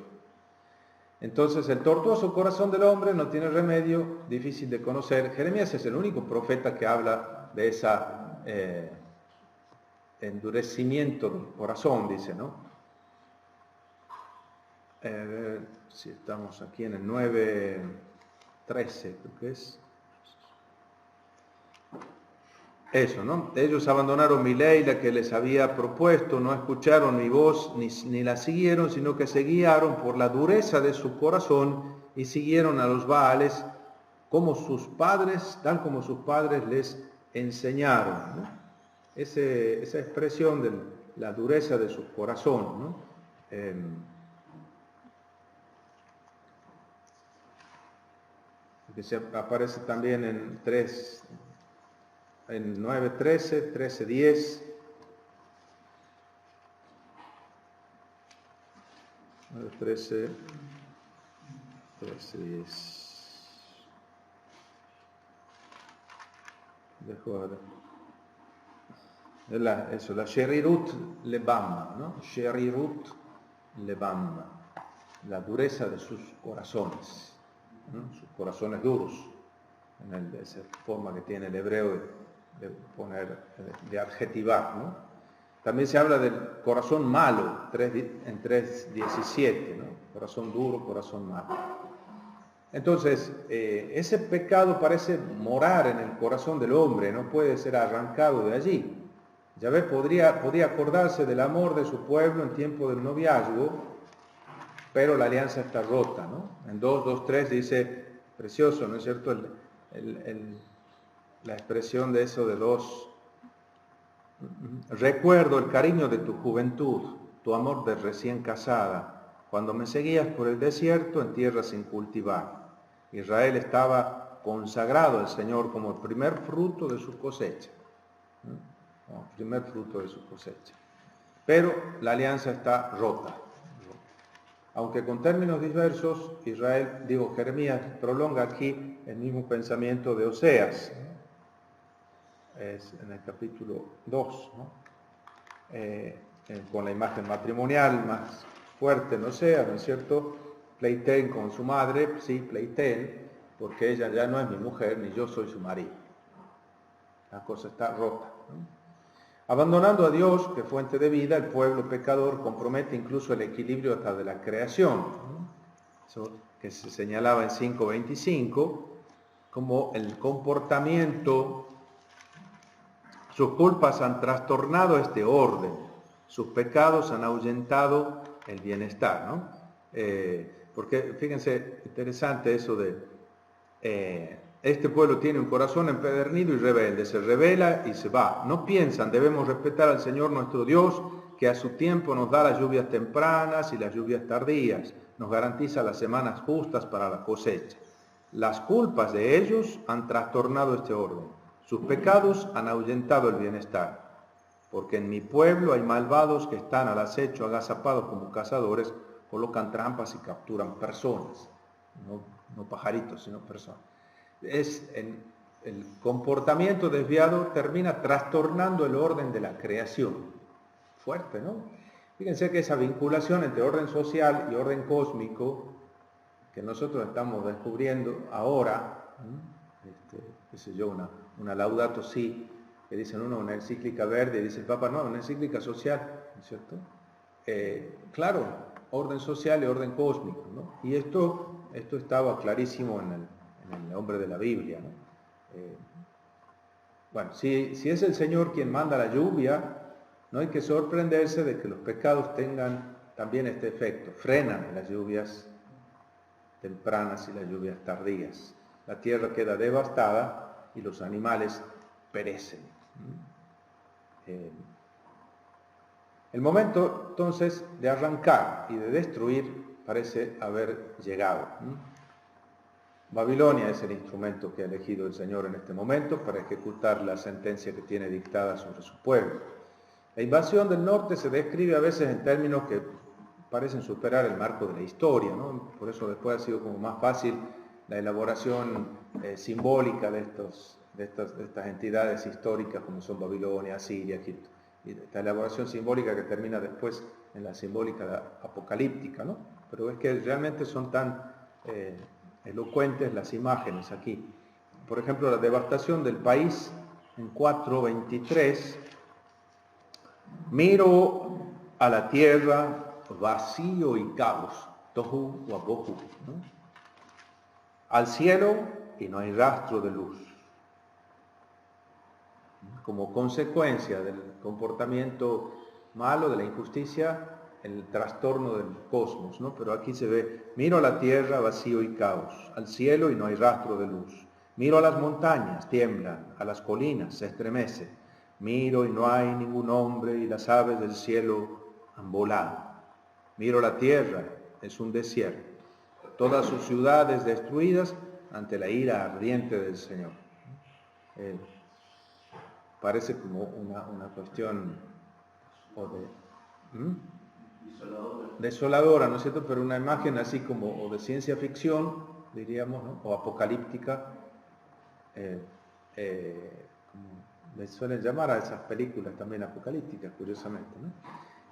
Entonces, el tortuoso corazón del hombre no tiene remedio, difícil de conocer. Jeremías es el único profeta que habla de esa endurecimiento del corazón, dice, ¿no? Si estamos aquí en el 9:13, creo que es. Eso, ¿no? Ellos abandonaron mi ley, la que les había propuesto, no escucharon mi voz ni la siguieron, sino que se guiaron por la dureza de su corazón y siguieron a los Baales como sus padres, tal como sus padres les enseñaron, ¿no? Esa expresión de la dureza de su corazón, ¿no? Que se aparece también en 9:13, 13:10, 9:13, 13:10. La Sherirut Lebam, ¿no? Sherirut Lebam, la dureza de sus corazones, ¿no? Sus corazones duros, esa forma que tiene el hebreo de poner, de adjetivar, ¿no? También se habla del corazón malo, en 3:17, ¿no? Corazón duro, corazón malo. Entonces, ese pecado parece morar en el corazón del hombre, no puede ser arrancado de allí. Yahvé podía acordarse del amor de su pueblo en tiempo del noviazgo, pero la alianza está rota, ¿no? En 2:2:3 dice, precioso, ¿no es cierto? La expresión de eso de dos. Recuerdo el cariño de tu juventud, tu amor de recién casada, cuando me seguías por el desierto en tierra sin cultivar. Israel estaba consagrado al Señor como el primer fruto de su cosecha. Como el primer fruto de su cosecha. Pero la alianza está rota. Aunque con términos diversos, Jeremías prolonga aquí el mismo pensamiento de Oseas. Es en el capítulo 2, ¿no? Con la imagen matrimonial más fuerte en Oseas, ¿no es cierto? Pleiten con su madre, sí, pleiten, porque ella ya no es mi mujer, ni yo soy su marido. La cosa está rota, ¿no? Abandonando a Dios, que fuente de vida, el pueblo pecador compromete incluso el equilibrio hasta de la creación, ¿no? Eso que se señalaba en 5:25, como el comportamiento, sus culpas han trastornado este orden, sus pecados han ahuyentado el bienestar, ¿no? Porque fíjense, interesante eso de, este pueblo tiene un corazón empedernido y rebelde, se rebela y se va. No piensan, debemos respetar al Señor nuestro Dios, que a su tiempo nos da las lluvias tempranas y las lluvias tardías, nos garantiza las semanas justas para la cosecha. Las culpas de ellos han trastornado este orden, sus pecados han ahuyentado el bienestar, porque en mi pueblo hay malvados que están al acecho, agazapados como cazadores, colocan trampas y capturan personas, no pajaritos, sino personas. El comportamiento desviado termina trastornando el orden de la creación. Fuerte, ¿no? Fíjense que esa vinculación entre orden social y orden cósmico que nosotros estamos descubriendo ahora, qué sé yo, una Laudato Si, que dicen una encíclica verde, dice el Papa, no, una encíclica social, ¿no es cierto? Claro, orden social y orden cósmico, ¿no? Y esto estaba clarísimo en el hombre de la Biblia, ¿no? Bueno, si es el Señor quien manda la lluvia, no hay que sorprenderse de que los pecados tengan también este efecto, frenan las lluvias tempranas y las lluvias tardías. La tierra queda devastada y los animales perecen. El momento entonces de arrancar y de destruir parece haber llegado. Babilonia es el instrumento que ha elegido el Señor en este momento para ejecutar la sentencia que tiene dictada sobre su pueblo. La invasión del norte se describe a veces en términos que parecen superar el marco de la historia, ¿no? Por eso después ha sido como más fácil la elaboración simbólica de estas entidades históricas como son Babilonia, Asiria, Egipto. Y esta elaboración simbólica que termina después en la simbólica apocalíptica, ¿no? Pero es que realmente son tan elocuentes las imágenes aquí. Por ejemplo, la devastación del país en 4:23, miro a la tierra vacío y caos, tohu wabohu, ¿no? Al cielo y no hay rastro de luz. Como consecuencia del comportamiento malo, de la injusticia, el trastorno del cosmos, ¿no? Pero aquí se ve, miro a la tierra vacío y caos, al cielo y no hay rastro de luz. Miro a las montañas, tiemblan, a las colinas, se estremece. Miro y no hay ningún hombre y las aves del cielo han volado. Miro la tierra, es un desierto. Todas sus ciudades destruidas ante la ira ardiente del Señor. Parece como una cuestión desoladora, ¿no es cierto? Pero una imagen así como o de ciencia ficción, diríamos, ¿no? O apocalíptica, como les suelen llamar a esas películas también apocalípticas, curiosamente, ¿no?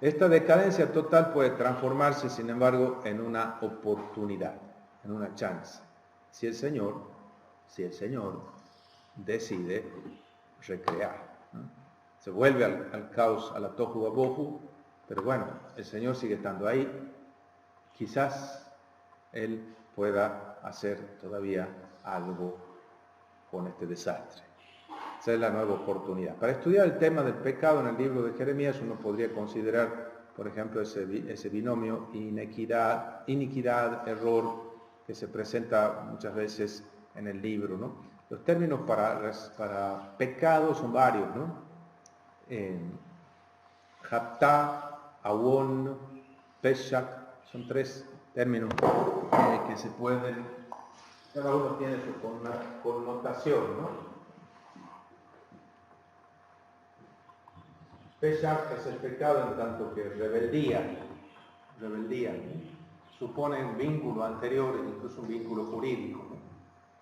Esta decadencia total puede transformarse, sin embargo, en una oportunidad, en una chance. Si el Señor decide recrear, ¿no? Se vuelve al caos, a la tohu wabohu, pero bueno, el Señor sigue estando ahí. Quizás Él pueda hacer todavía algo con este desastre. Esa es la nueva oportunidad. Para estudiar el tema del pecado en el libro de Jeremías, uno podría considerar, por ejemplo, ese binomio iniquidad, error, que se presenta muchas veces en el libro, ¿no? Los términos para pecado son varios, ¿no? Hatá, awon, peshak, son 3 términos que se pueden, cada uno tiene su connotación, ¿no? Peshak es el pecado en tanto que rebeldía, supone un vínculo anterior, incluso un vínculo jurídico, ¿no?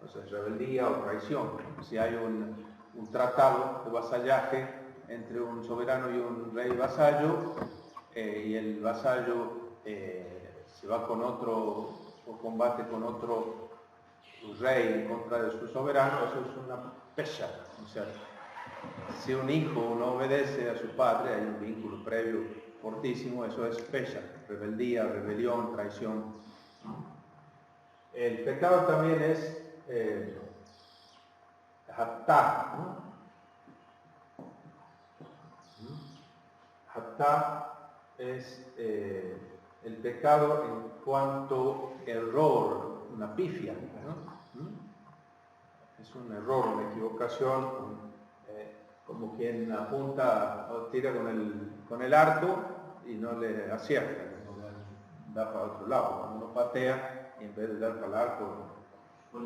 Entonces, rebeldía o traición. Si hay un tratado de vasallaje entre un soberano y un rey vasallo, y el vasallo se va con otro, o combate con otro rey en contra de su soberano, eso es una pesha. O sea, si un hijo no obedece a su padre, hay un vínculo previo fortísimo, eso es pesha, rebeldía, rebelión, traición. El pecado también es hatá, ¿no? Hatá es el pecado en cuanto error, una pifia, ¿no? Es un error, una equivocación, como quien apunta o tira con el arco y no le acierta, da para otro lado. Cuando uno patea y en vez de dar para el arco,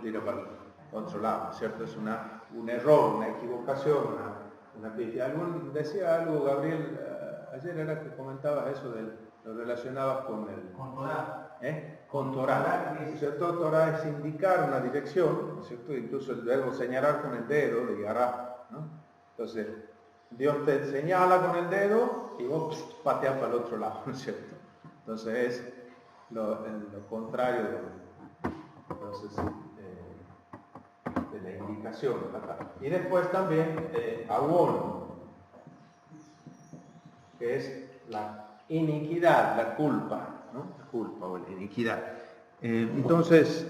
tira para otro lado, ¿cierto? Es un error, una equivocación, una pifia. Decía algo, Gabriel, ayer era que comentaba eso, lo relacionabas con Torah. Con Torah, ¿cierto? Torah es indicar una dirección, ¿cierto? Incluso el verbo señalar con el dedo, de yará, ¿no? Entonces, Dios te señala con el dedo y vos pateas para el otro lado, ¿no es cierto? Entonces es lo contrario de la indicación. Y después también awon, que es la iniquidad, la culpa, ¿no? La culpa o la iniquidad. Entonces,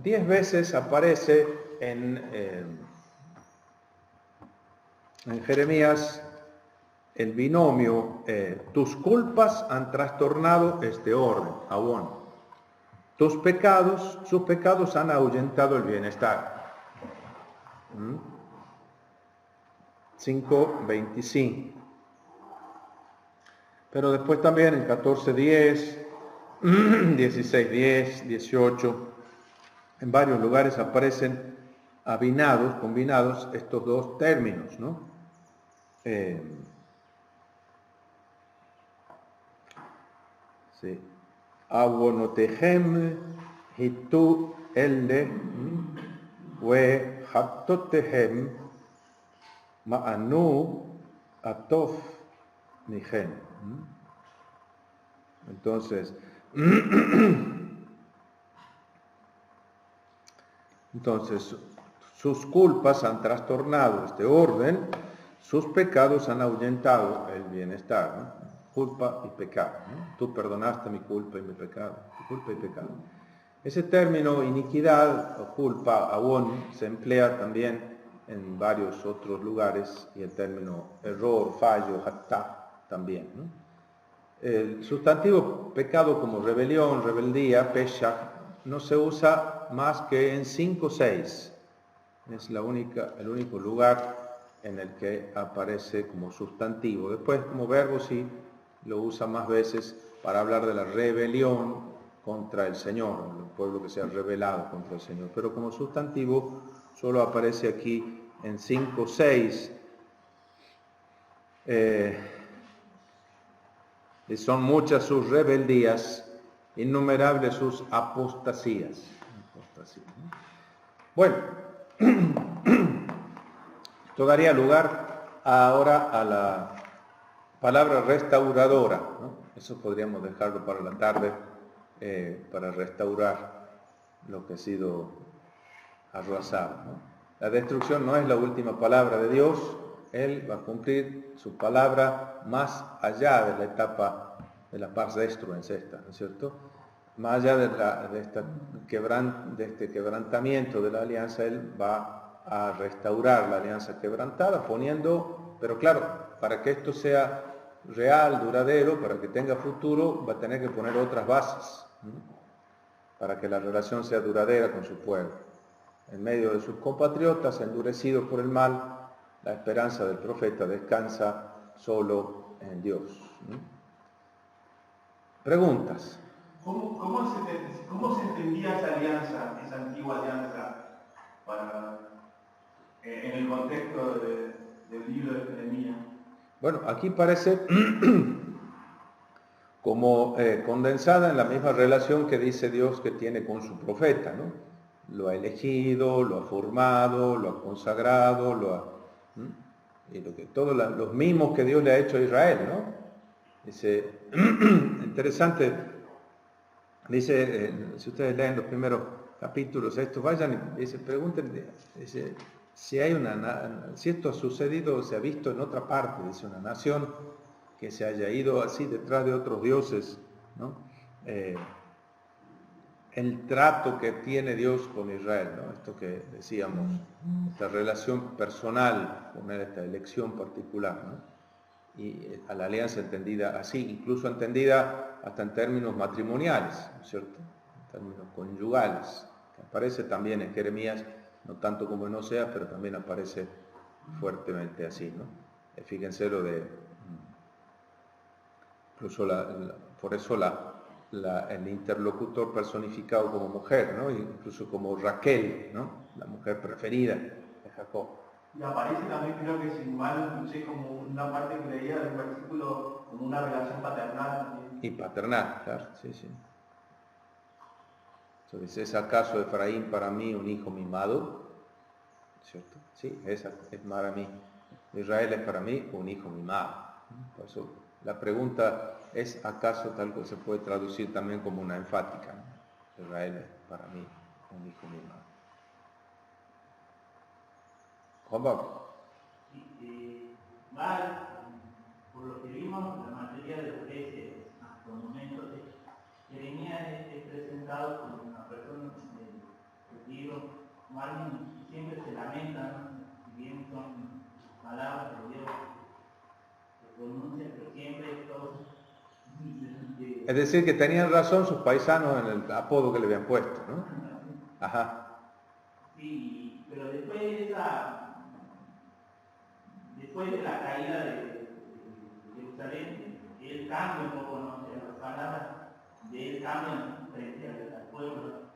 10 veces aparece en Jeremías el binomio, tus culpas han trastornado este orden, awon. Sus pecados han ahuyentado el bienestar. 5:25. Pero después también en 14:10, 16:10, 18, en varios lugares aparecen combinados estos 2 términos, ¿no? Sí. Awonotehem hitu elle we haptotehem ma'anu atof nihem. Entonces, sus culpas han trastornado este orden, sus pecados han ahuyentado el bienestar, ¿no? Culpa y pecado, ¿no? Tú perdonaste mi culpa y mi pecado, tu culpa y pecado. Ese término iniquidad o culpa, aún, se emplea también en varios otros lugares, y el término error, fallo, hatá, también, ¿no? El sustantivo pecado como rebelión, rebeldía, pesha, no se usa más que en 5 o 6. Es el único lugar en el que aparece como sustantivo. Después, como verbo, sí lo usa más veces para hablar de la rebelión contra el Señor, el pueblo que se ha rebelado contra el Señor. Pero como sustantivo solo aparece aquí en 5 o 6. Y son muchas sus rebeldías, innumerables sus apostasías. Bueno, esto daría lugar ahora a la palabra restauradora, ¿no? Eso podríamos dejarlo para la tarde, para restaurar lo que ha sido arrasado, ¿no? La destrucción no es la última palabra de Dios. Él va a cumplir su palabra más allá de la etapa de la pars destruens esta, ¿no es cierto? Más allá de este quebrantamiento de la alianza, Él va a restaurar la alianza quebrantada, poniendo, pero claro, para que esto sea real, duradero, para que tenga futuro, va a tener que poner otras bases, ¿no? Para que la relación sea duradera con su pueblo. En medio de sus compatriotas, endurecidos por el mal, la esperanza del profeta descansa solo en Dios, ¿no? Preguntas. ¿Cómo se entendía esa alianza, esa antigua alianza, en el contexto del libro de Jeremías? Bueno, aquí parece como condensada en la misma relación que dice Dios que tiene con su profeta, ¿no? Lo ha elegido, lo ha formado, lo ha consagrado, y todos los mismos que Dios le ha hecho a Israel, ¿no? Dice, interesante, dice, si ustedes leen los primeros capítulos, estos vayan y se pregunten, dice, si esto ha sucedido, se ha visto en otra parte, dice, una nación que se haya ido así detrás de otros dioses, ¿no? El trato que tiene Dios con Israel, ¿no? Esto que decíamos, esta relación personal con él, esta elección particular, ¿no? Y a la alianza entendida así, incluso entendida hasta en términos matrimoniales, ¿no es cierto? En términos conyugales, que aparece también en Jeremías, no tanto como en Oseas, pero también aparece fuertemente así, ¿no? Fíjense lo de, incluso por eso el interlocutor personificado como mujer, ¿no? Incluso como Raquel, ¿no? La mujer preferida de Jacob. Y aparece también, creo que sin mal, no sé, como una parte que leía del versículo, como una relación paternal también. Y paternal, claro, sí, sí. Entonces, ¿es acaso Efraín para mí un hijo mimado? ¿Cierto? Sí, es para mí. Israel es para mí un hijo mimado. Por eso la pregunta es, ¿acaso tal cosa se puede traducir también como una enfática, ¿no? Israel es para mí un hijo mimado. Juan Pablo. Por lo que vimos, la mayoría de los veces, hasta el momento, Jeremías es presentado como una persona que digo, como alguien siempre se lamenta, ¿no? Si bien son palabras de Dios que pronuncia, pero siempre todo. Es decir, que tenían razón sus paisanos en el apodo que le habían puesto, ¿no? Ajá. Sí, pero después de la caída de Jerusalén, él cambia un poco, ¿no? Las palabras de él cambian frente al pueblo.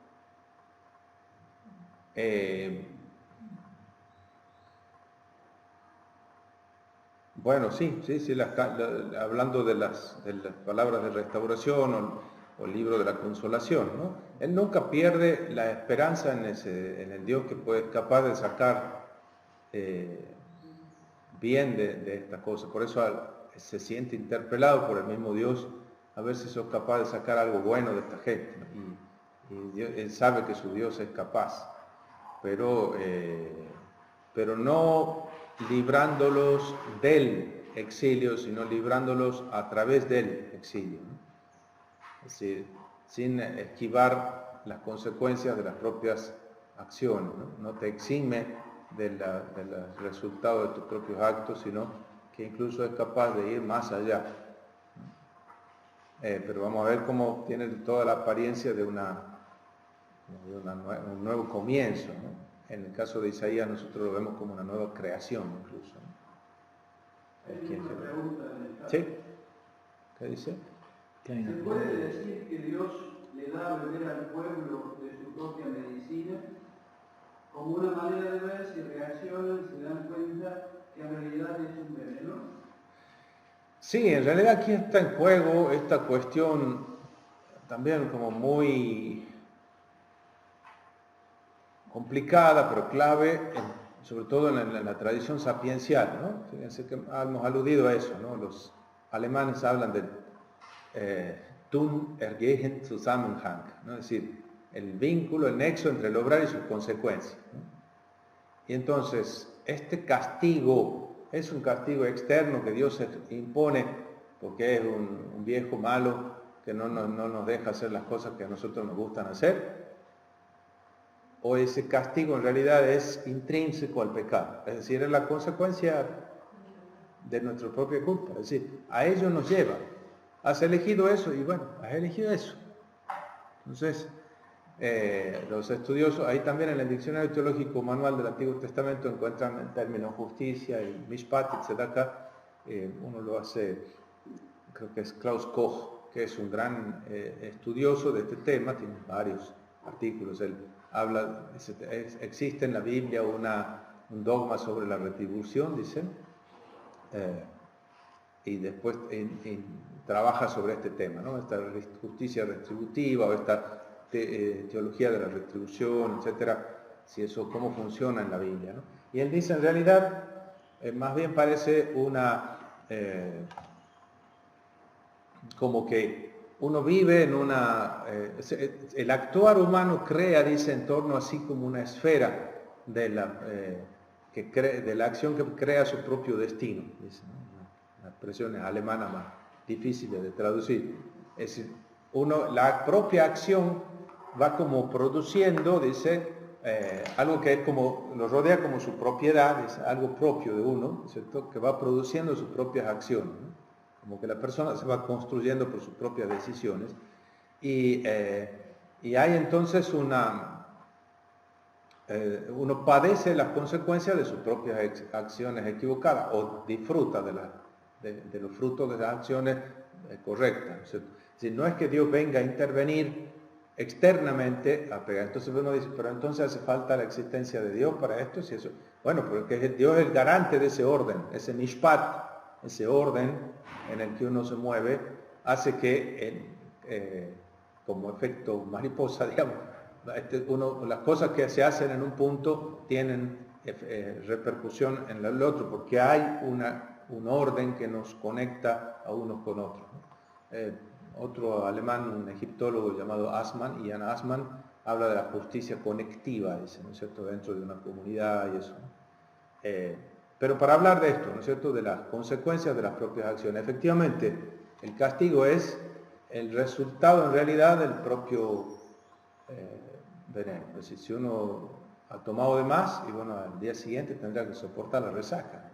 Bueno, sí, hablando de las palabras de restauración o el libro de la consolación, ¿no? Él nunca pierde la esperanza en el Dios que es capaz de sacar bien de estas cosas. Por eso se siente interpelado por el mismo Dios a ver si sos capaz de sacar algo bueno de esta gente, ¿no? Y él sabe que su Dios es capaz. pero no librándolos del exilio, sino librándolos a través del exilio, ¿no? Es decir, sin esquivar las consecuencias de las propias acciones, ¿no? No te exime del resultado de tus propios actos, sino que incluso es capaz de ir más allá. Pero vamos a ver cómo tiene toda la apariencia de un nuevo comienzo, ¿no? En el caso de Isaías nosotros lo vemos como una nueva creación incluso, ¿no? Hay una pregunta en el caso. ¿Sí? ¿Qué dice? ¿Se puede decir que Dios le da a beber al pueblo de su propia medicina como una manera de ver si reaccionan y se dan cuenta que en realidad es un veneno? Sí, en realidad aquí está en juego esta cuestión también como muy complicada, pero clave, sobre todo en la tradición sapiencial, ¿no? Fíjense que hemos aludido a eso, ¿no? Los alemanes hablan del Tun ergehen Zusammenhang, ¿no? Es decir, el vínculo, el nexo entre el obrar y sus consecuencias, ¿no? Y entonces, este castigo es un castigo externo que Dios impone porque es un viejo malo que no nos deja hacer las cosas que a nosotros nos gustan hacer, o ese castigo en realidad es intrínseco al pecado, es decir, es la consecuencia de nuestra propia culpa, es decir, a ello nos lleva. Has elegido eso y bueno, has elegido eso. Entonces, los estudiosos, ahí también en el diccionario teológico manual del Antiguo Testamento encuentran el término justicia y mishpat, tzedakah. Uno lo hace, creo que es Klaus Koch, que es un gran estudioso de este tema, tiene varios artículos. Él habla, existe en la Biblia un dogma sobre la retribución, dicen, y después trabaja sobre este tema, ¿no? Esta justicia retributiva o esta teología de la retribución, etcétera, si eso cómo funciona en la Biblia, ¿no? Y él dice, en realidad, más bien parece como que uno vive en el actuar humano crea, dice, en torno así como una esfera de la acción que crea su propio destino, dice, ¿no? Una expresión alemana más difícil de traducir. Es decir, la propia acción va como produciendo, dice, algo que es como, lo rodea como su propiedad, es algo propio de uno, ¿cierto? Que va produciendo sus propias acciones, ¿no? Como que la persona se va construyendo por sus propias decisiones y hay entonces uno padece las consecuencias de sus propias acciones equivocadas o disfruta de los frutos de las acciones correctas, ¿no es cierto? Es decir, no es que Dios venga a intervenir externamente a pegar. Entonces uno dice, pero entonces hace falta la existencia de Dios para esto, si eso. Bueno, porque Dios es el garante de ese orden, ese mishpat, ese orden en el que uno se mueve, hace que como efecto mariposa, digamos, las cosas que se hacen en un punto tienen repercusión en el otro, porque hay un orden que nos conecta a unos con otros, ¿no? Otro alemán, un egiptólogo llamado Ian Assmann, habla de la justicia conectiva, dice, ¿no es cierto?, dentro de una comunidad y eso, ¿no? Pero para hablar de esto, ¿no es cierto?, de las consecuencias de las propias acciones, efectivamente, el castigo es el resultado en realidad del propio veneno. Es decir, si uno ha tomado de más, y bueno, al día siguiente tendrá que soportar la resaca.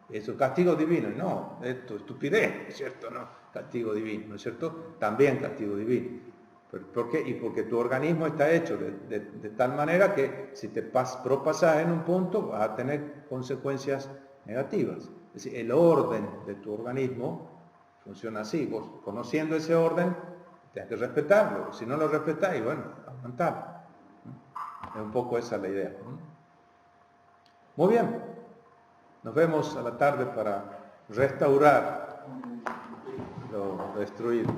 Eso es castigo divino, no, esto es estupidez, ¿no es cierto? No, castigo divino, ¿no es cierto? También castigo divino. ¿Por qué? Y porque tu organismo está hecho de tal manera que si te propasas en un punto vas a tener consecuencias negativas. Es decir, el orden de tu organismo funciona así. Vos, conociendo ese orden, tienes que respetarlo. Si no lo respetáis, bueno, aguantalo. Es un poco esa la idea. Muy bien. Nos vemos a la tarde para restaurar lo destruido.